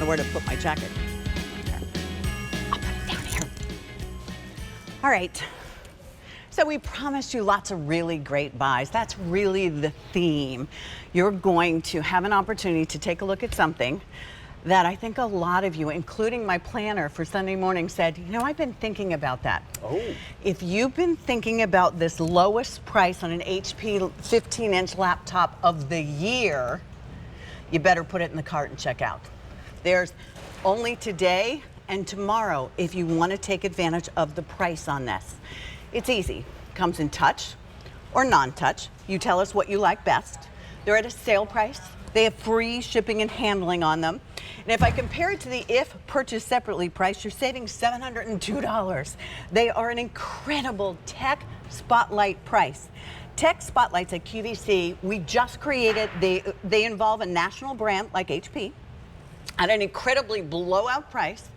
know where to put my jacket. Here. I'll put it down here. All right. So we promised you lots of really great buys. That's really the theme. You're going to have an opportunity to take a look at something that I think a lot of you, including my planner for Sunday morning, said, you know, I've been thinking about that. Oh. If you've been thinking about this lowest price on an HP 15-inch laptop of the year, you better put it in the cart and check out. There's only today and tomorrow if you want to take advantage of the price on this. It's easy. Comes in touch or non-touch. You tell us what you like best. They're at a sale price. They have free shipping and handling on them. And if I compare it to the if purchased separately price, you're saving $702. They are an incredible tech spotlight price. Tech spotlights at QVC, we just created, they involve a national brand like HP at an incredibly blowout price,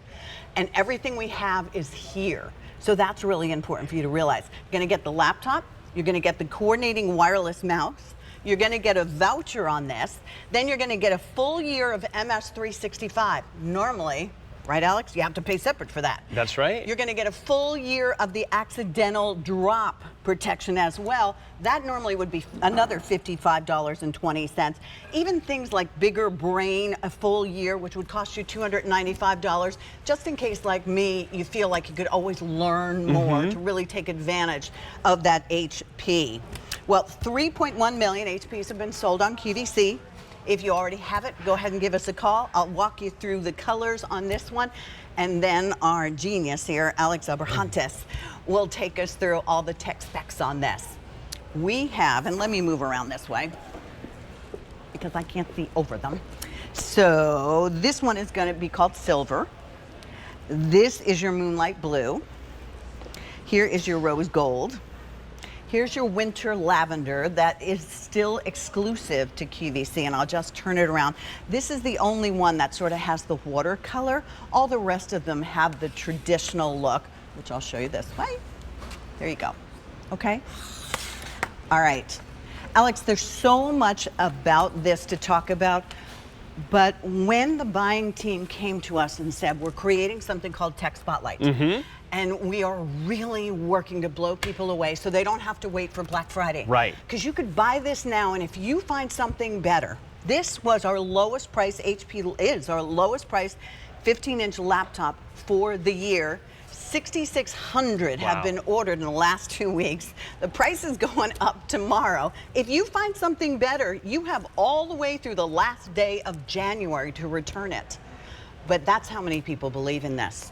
and everything we have is here. So that's really important for you to realize. You're gonna get the laptop, you're gonna get the coordinating wireless mouse, you're gonna get a voucher on this, then you're gonna get a full year of MS365. Normally, right, Alex? You have to pay separate for that. That's right. You're gonna get a full year of the accidental drop protection as well. That normally would be another $55.20. Even things like Bigger Brain, a full year, which would cost you $295, just in case, like me, you feel like you could always learn more to really take advantage of that HP. Well, 3.1 million HPs have been sold on QVC. If you already have it, go ahead and give us a call. I'll walk you through the colors on this one. And then our genius here, Alex Abrahantes, will take us through all the tech specs on this. We have, and let me move around this way because I can't see over them. So this one is going to be called Silver. This is your Moonlight Blue. Here is your Rose Gold. Here's your Winter Lavender that is still exclusive to QVC, and I'll just turn it around. This is the only one that sort of has the watercolor. All the rest of them have the traditional look, which I'll show you this way. There you go. Okay? All right. Alex, there's so much about this to talk about, but when the buying team came to us and said, we're creating something called Tech Spotlight, and we are really working to blow people away so they don't have to wait for Black Friday. Right. Because you could buy this now, and if you find something better, this was our lowest price, HP is our lowest price 15-inch laptop for the year. 6,600 have been ordered in the last 2 weeks. The price is going up tomorrow. If you find something better, you have all the way through the last day of January to return it. But that's how many people believe in this.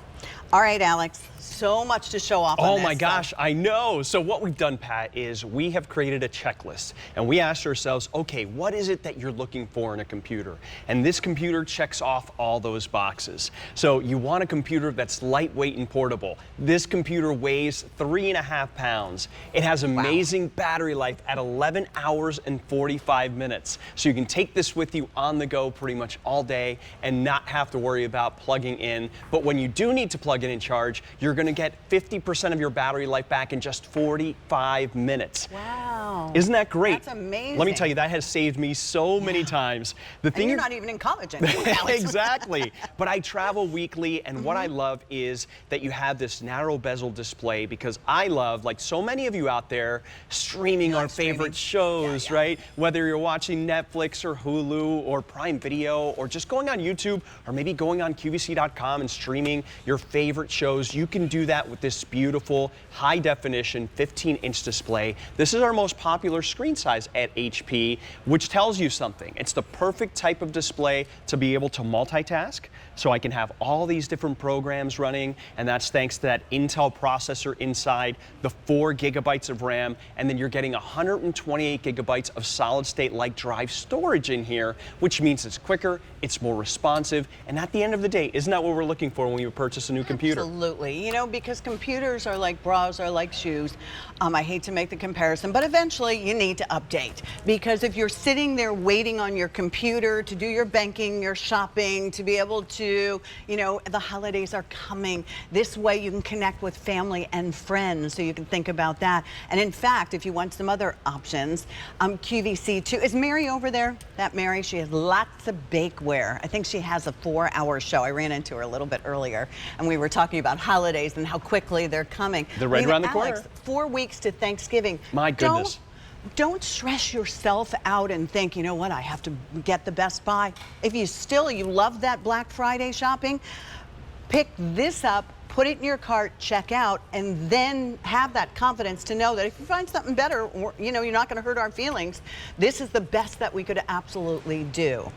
All right, Alex, so much to show off on this. Oh my gosh, I know. So what we've done, Pat, is we have created a checklist, and we asked ourselves, okay, what is it that you're looking for in a computer? And this computer checks off all those boxes. So you want a computer that's lightweight and portable. This computer weighs 3.5 pounds. It has amazing battery life at 11 hours and 45 minutes. So you can take this with you on the go pretty much all day and not have to worry about plugging in. But when you do need to plug in and charge, you're going to get 50% of your battery life back in just 45 minutes. Wow. Isn't that great? That's amazing. Let me tell you, that has saved me so many times. The thing and you're not even in college anymore, Alex. Exactly. But I travel weekly, and what I love is that you have this narrow bezel display, because I love, like so many of you out there, streaming our favorite shows, right? Whether you're watching Netflix or Hulu or Prime Video, or just going on YouTube, or maybe going on QVC.com and streaming your favorite shows, you can do that with this beautiful high definition 15-inch display. This is our most popular screen size at HP, which tells you something. It's the perfect type of display to be able to multitask. So I can have all these different programs running, and that's thanks to that Intel processor inside, the 4 gigabytes of RAM, and then you're getting 128 gigabytes of solid-state like drive storage in here, which means it's quicker, it's more responsive, and at the end of the day, isn't that what we're looking for when we purchase purchase a new computer. Absolutely. You know, because computers are like bras, are like shoes. I hate to make the comparison, but eventually you need to update. Because if you're sitting there waiting on your computer to do your banking, your shopping, to be able to, you know, the holidays are coming. This way you can connect with family and friends, so you can think about that. And in fact, if you want some other options, QVC too. Is Mary over there? That Mary, she has lots of bakeware. I think she has a 4-hour show. I ran into her a little bit earlier, and we were talking about holidays and how quickly they're coming. They're right around the Alex, corner. 4 weeks to Thanksgiving. My goodness. Don't stress yourself out and think, you know what, I have to get the Best Buy. If you love that Black Friday shopping, pick this up, put it in your cart, check out, and then have that confidence to know that if you find something better, or, you know, you're not going to hurt our feelings. This is the best that we could absolutely do.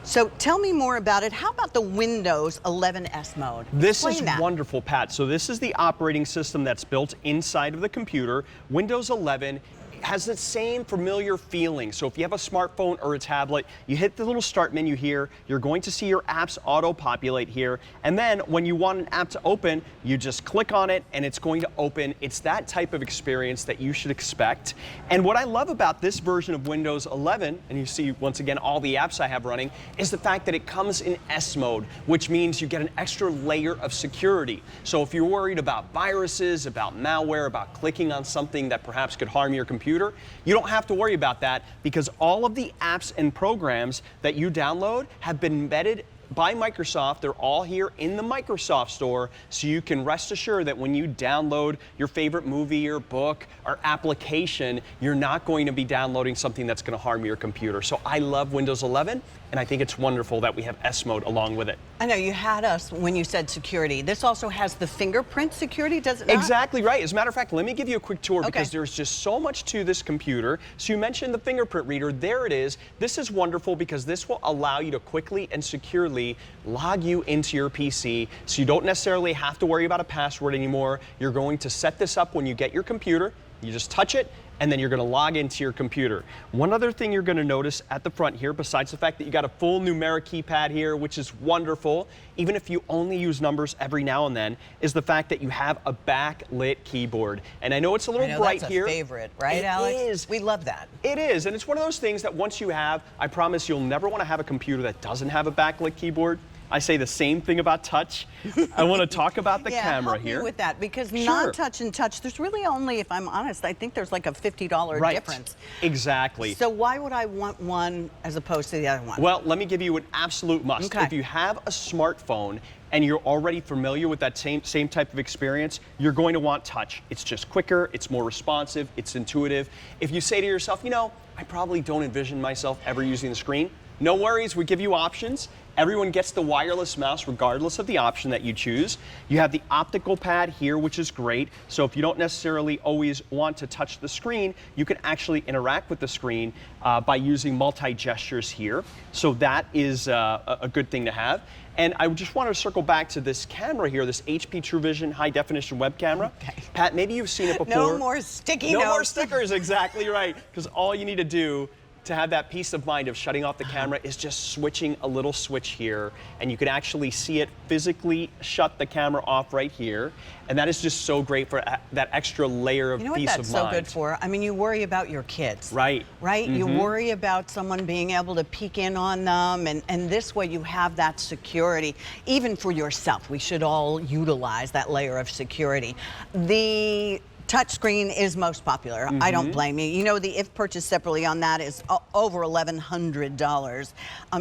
So tell me more about it. How about the Windows 11S mode? This Explain is that. wonderful, Pat. So this is the operating system that's built inside of the computer. Windows 11 has the same familiar feeling. So if you have a smartphone or a tablet, you hit the little start menu here, you're going to see your apps auto-populate here, and then when you want an app to open, you just click on it and it's going to open. It's that type of experience that you should expect. And what I love about this version of Windows 11, and you see once again all the apps I have running, is the fact that it comes in S mode, which means you get an extra layer of security. So if you're worried about viruses, about malware, about clicking on something that perhaps could harm your computer, you don't have to worry about that, because all of the apps and programs that you download have been embedded by Microsoft. They're all here in the Microsoft Store, so you can rest assured that when you download your favorite movie or book or application, you're not going to be downloading something that's going to harm your computer. So I love Windows 11, and I think it's wonderful that we have S mode along with it. I know you had us when you said security. This also has the fingerprint security, does it not? Exactly right. As a matter of fact, let me give you a quick tour, because there's just so much to this computer. So you mentioned the fingerprint reader. There it is. This is wonderful because this will allow you to quickly and securely log you into your PC, so you don't necessarily have to worry about a password anymore. You're going to set this up when you get your computer. You just touch it, and then you're going to log into your computer. One other thing you're going to notice at the front here, besides the fact that you got a full numeric keypad here, which is wonderful, even if you only use numbers every now and then, is the fact that you have a backlit keyboard. And I know it's a little bright that's here. A favorite, right, Alex? It is. We love that. It is, and it's one of those things that once you have, I promise you'll never want to have a computer that doesn't have a backlit keyboard. I say the same thing about touch. I want to talk about the camera here. Help me with that, because non-touch and touch, there's really only, if I'm honest, I think there's like a $50 difference. Exactly. So why would I want one as opposed to the other one? Well, let me give you an absolute must. Okay. If you have a smartphone and you're already familiar with that same type of experience, you're going to want touch. It's just quicker, it's more responsive, it's intuitive. If you say to yourself, you know, I probably don't envision myself ever using the screen, no worries, we give you options. Everyone gets the wireless mouse regardless of the option that you choose. You have the optical pad here, which is great. So if you don't necessarily always want to touch the screen, you can actually interact with the screen by using multi-gestures here. So that is a good thing to have. And I just want to circle back to this camera here, this HP TrueVision high-definition web camera. Okay. Pat, maybe you've seen it before. No more sticky notes. No more stickers, exactly right. Because all you need to do to have that peace of mind of shutting off the camera is just switching a little switch here, and you can actually see it physically shut the camera off right here. And that is just so great for that extra layer of peace of mind. You know what that's so good for? I mean, you worry about your kids. Right. Right? You worry about someone being able to peek in on them, and this way you have that security. Even for yourself, we should all utilize that layer of security. The touchscreen is most popular. I don't blame you. You know, the if purchased separately on that is over $1,100.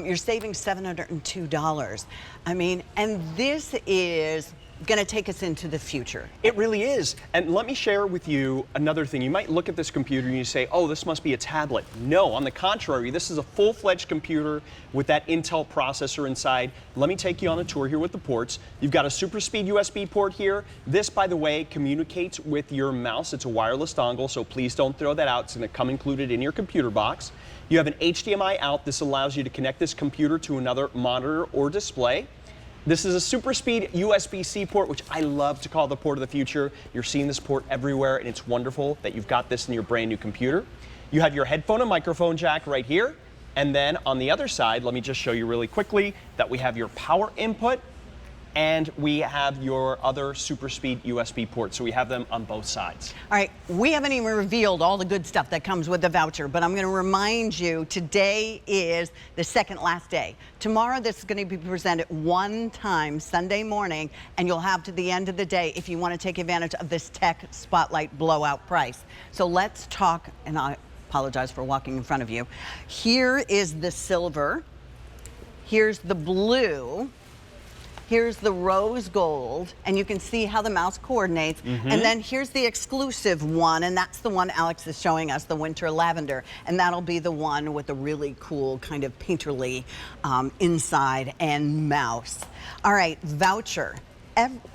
You're saving $702. I mean, and this is going to take us into the future. It really is. And let me share with you another thing. You might look at this computer and you say, oh, this must be a tablet. No, on the contrary, this is a full-fledged computer with that Intel processor inside. Let me take you on a tour here with the ports. You've got a super speed USB port here. This, by the way, communicates with your mouse. It's a wireless dongle, so please don't throw that out. It's going to come included in your computer box. You have an HDMI out. This allows you to connect this computer to another monitor or display. This is a super speed USB-C port, which I love to call the port of the future. You're seeing this port everywhere, and it's wonderful that you've got this in your brand new computer. You have your headphone and microphone jack right here. And then on the other side, let me just show you really quickly that we have your power input and we have your other super speed USB ports. So we have them on both sides. All right, we haven't even revealed all the good stuff that comes with the voucher, but I'm going to remind you today is the second last day. Tomorrow this is going to be presented one time Sunday morning, and you'll have to the end of the day if you want to take advantage of this tech spotlight blowout price. So let's talk, and I apologize for walking in front of you. Here is the silver, here's the blue, here's the rose gold, and you can see how the mouse coordinates. And then here's the exclusive one, and that's the one Alex is showing us, the winter lavender. And that'll be the one with the really cool kind of painterly inside and mouse. All right, voucher.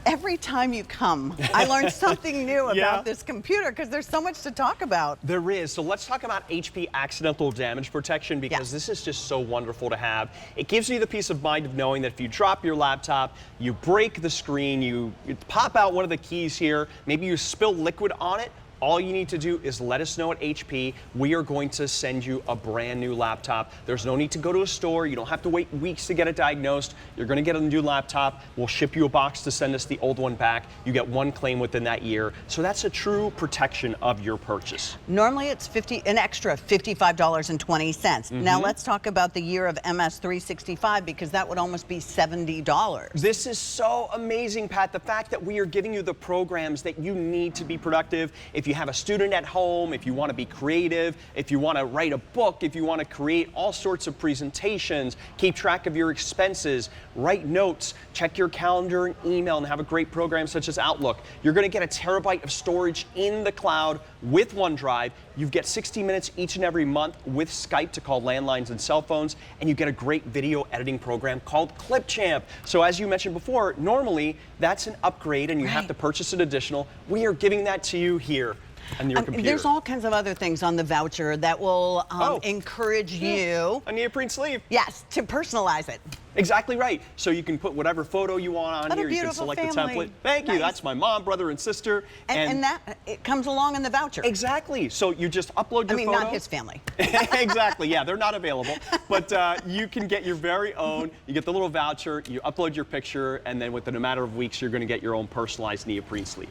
Every time you come, I learn something new about this computer because there's so much to talk about. There is. So let's talk about HP accidental damage protection, because this is just so wonderful to have. It gives you the peace of mind of knowing that if you drop your laptop, you break the screen, you pop out one of the keys here, maybe you spill liquid on it, all you need to do is let us know at HP. We are going to send you a brand new laptop. There's no need to go to a store. You don't have to wait weeks to get it diagnosed. You're going to get a new laptop. We'll ship you a box to send us the old one back. You get one claim within that year. So that's a true protection of your purchase. Normally it's an extra $55.20. Now let's talk about the year of MS365, because that would almost be $70. This is so amazing, Pat. The fact that we are giving you the programs that you need to be productive. If you have a student at home, if you want to be creative, if you want to write a book, if you want to create all sorts of presentations, keep track of your expenses, write notes, check your calendar and email, and have a great program such as Outlook. You're going to get a terabyte of storage in the cloud with OneDrive. You get 60 minutes each and every month with Skype to call landlines and cell phones, and you get a great video editing program called Clipchamp. So as you mentioned before, normally that's an upgrade and you have to purchase an additional. We are giving that to you here on your computer. There's all kinds of other things on the voucher that will encourage you. A neoprene sleeve. Yes, to personalize it. Exactly right. So you can put whatever photo you want on here. You can select the template. Thank you. That's my mom, brother, and sister. And that it comes along in the voucher. Exactly. So you just upload your photo. Not his family. Exactly. Yeah, they're not available. But you can get your very own. You get the little voucher. You upload your picture, and then within a matter of weeks, you're going to get your own personalized neoprene sleeve.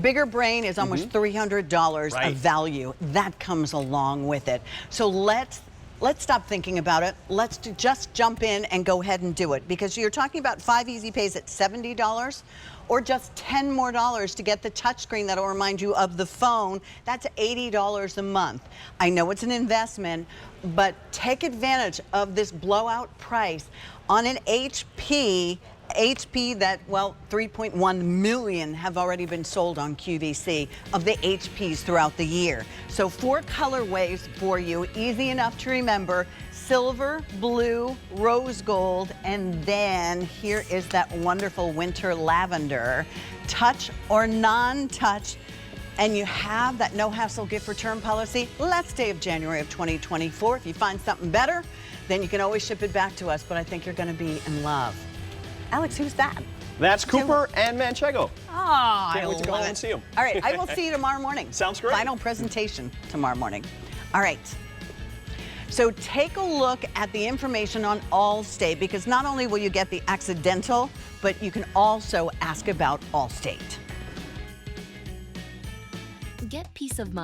Bigger Brain is almost $300 of value. That comes along with it. So let's stop thinking about it. Let's just jump in and go ahead and do it, because you're talking about 5 easy pays at $70 or just $10 more to get the touchscreen that'll remind you of the phone. That's $80 a month. I know it's an investment, but take advantage of this blowout price on an HP that, well, 3.1 million have already been sold on QVC of the HPs throughout the year. So 4 colorways for you, easy enough to remember: silver, blue, rose gold, and then here is that wonderful winter lavender. Touch or non-touch, and you have that no-hassle gift return policy last day of January of 2024. If you find something better, then you can always ship it back to us, but I think you're going to be in love. Alex, who's that? That's Cooper and Manchego. Oh, Can't wait to go home and see them. All right, I will see you tomorrow morning. Sounds great. Final presentation tomorrow morning. All right. So take a look at the information on Allstate, because not only will you get the accidental, but you can also ask about Allstate. Get peace of mind.